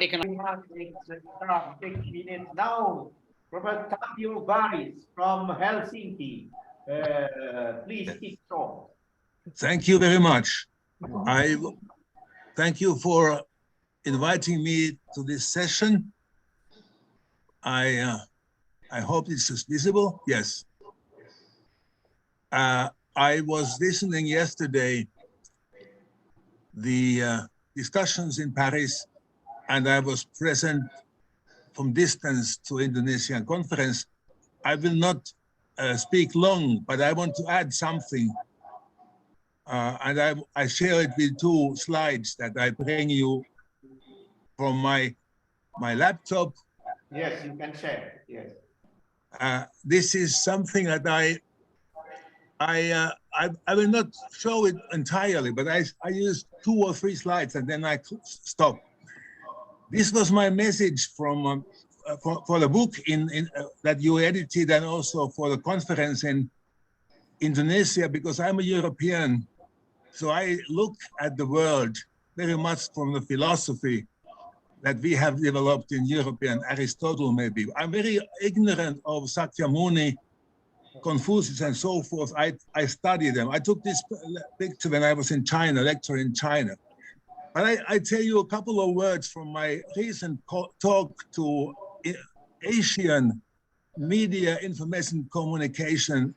American. We have 6 minutes now. Professor Tapio Varis from Helsinki. Please keep short. Thank you very much. I thank you for inviting me to this session. I hope this is visible. Yes. I was listening yesterday the discussions in Paris, and I was present from distance to Indonesian conference. I will not speak long, but I want to add something. And I share it with 2 slides that I bring you from my laptop. Yes, you can share. Yes. This is something that I will not show it entirely, but I used 2 or 3 slides and then I stop. This was my message from for the book that you edited, and also for the conference in Indonesia, because I'm a European. So I look at the world very much from the philosophy that we have developed in Europe, and Aristotle maybe. I'm very ignorant of Sakyamuni, Confucius, and so forth. I study them. I took this picture when I was in China, lecturing in China. But I tell you a couple of words from my recent talk to Asian Media Information Communication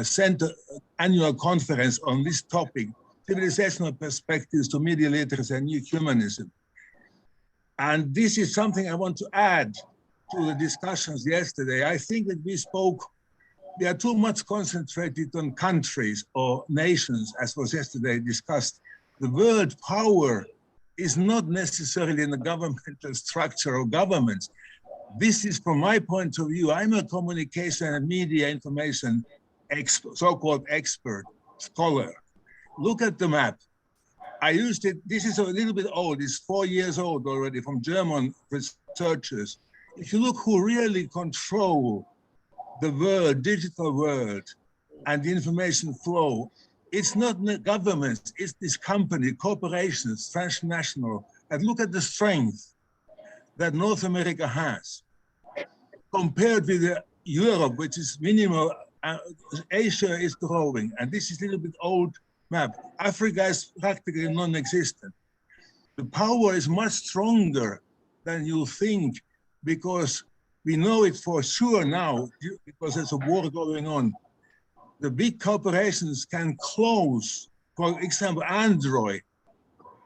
Center annual conference on this topic, civilizational perspectives to media literacy and new humanism. And this is something I want to add to the discussions yesterday. I think that we are too much concentrated on countries or nations, as was yesterday discussed. The world power is not necessarily in the governmental structure or governments. This is, from my point of view, I'm a communication and media information expert, so-called expert, scholar. Look at the map. I used it, this is a little bit old, it's 4 years old already, from German researchers. If you look who really control the world, digital world, and the information flow, it's not governments, it's this company, corporations, transnational, and look at the strength that North America has. Compared with Europe, which is minimal, Asia is growing, and this is a little bit old map. Africa is practically non-existent. The power is much stronger than you think, because we know it for sure now, because there's a war going on. The big corporations can close, for example, Android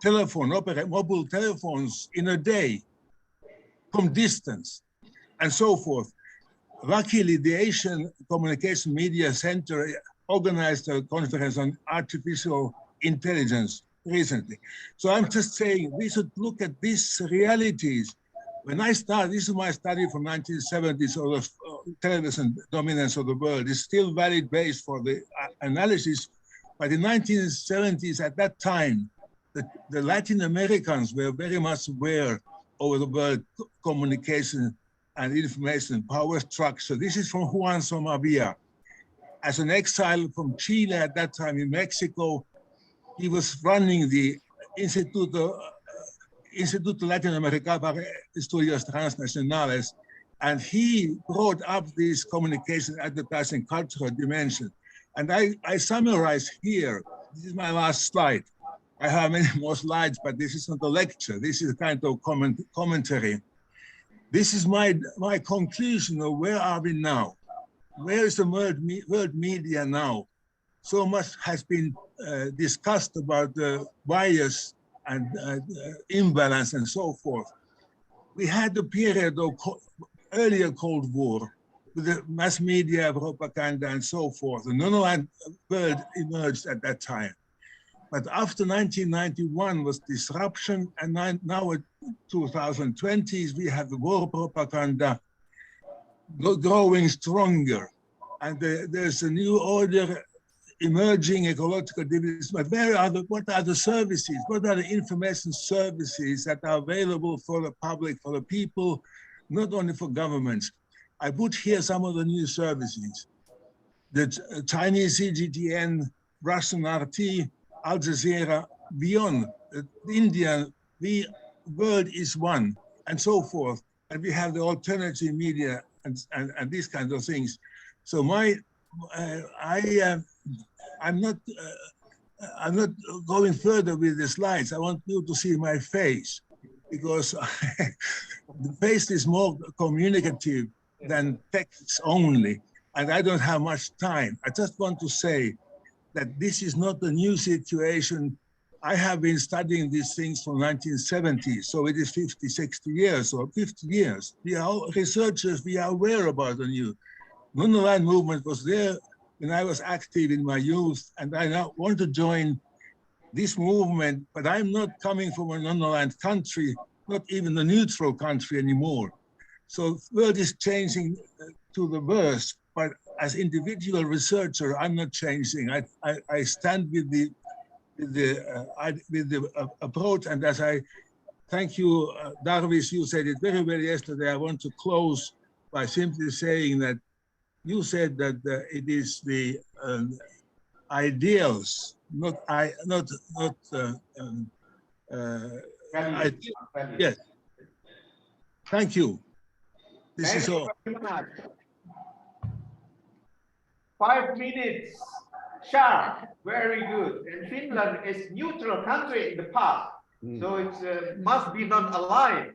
telephone, mobile telephones in a day from distance, and so forth. Luckily, the Asian Communication Media Center organized a conference on artificial intelligence recently. So I'm just saying we should look at these realities. When I started, this is my study from 1970s, or the television dominance of the world is still valid base for the analysis. But in 1970s, at that time, the Latin Americans were very much aware of the world communication and information power structure. This is from Juan Somavia. As an exile from Chile at that time in Mexico, he was running the Instituto Latinoamericano para Estudios Transnacionales, and he brought up this communication, advertising, cultural dimension. And I summarize here, this is my last slide. I have many more slides, but this is not a lecture. This is a kind of commentary. This is my conclusion of where are we now? Where is the world media now? So much has been discussed about the bias and imbalance and so forth. We had a period of earlier Cold War with the mass media, propaganda, and so forth. The non-aligned world emerged at that time. But after 1991 was disruption, and now at 2020s, we have the war propaganda growing stronger. And there's a new order emerging, ecological divisions. But what are the services? What are the information services that are available for the public, for the people, not only for governments? I put here some of the new services. The Chinese CGTN, Russian RT, Al Jazeera, beyond. The Indian, the world is one. and so forth. And we have the alternative media and these kinds of things. So I'm not going further with the slides. I want you to see my face, because the face is more communicative than text only, and I don't have much time. I just want to say that this is not a new situation. I have been studying these things from 1970, so it is 50, 60 years or 50 years. We are all researchers, we are aware about the new. Non-aligned movement was there when I was active in my youth, and I now want to join this movement, but I'm not coming from a non-aligned country, not even a neutral country anymore. So the world is changing to the worse, but as individual researcher, I'm not changing. I stand with the approach, and as I thank you, Darvis, you said it very well yesterday. I want to close by simply saying that you said that it is the ideals, yes. Thank you. This is all. 5 minutes sharp, very good. And Finland is neutral country in the past, so it must be non-aligned.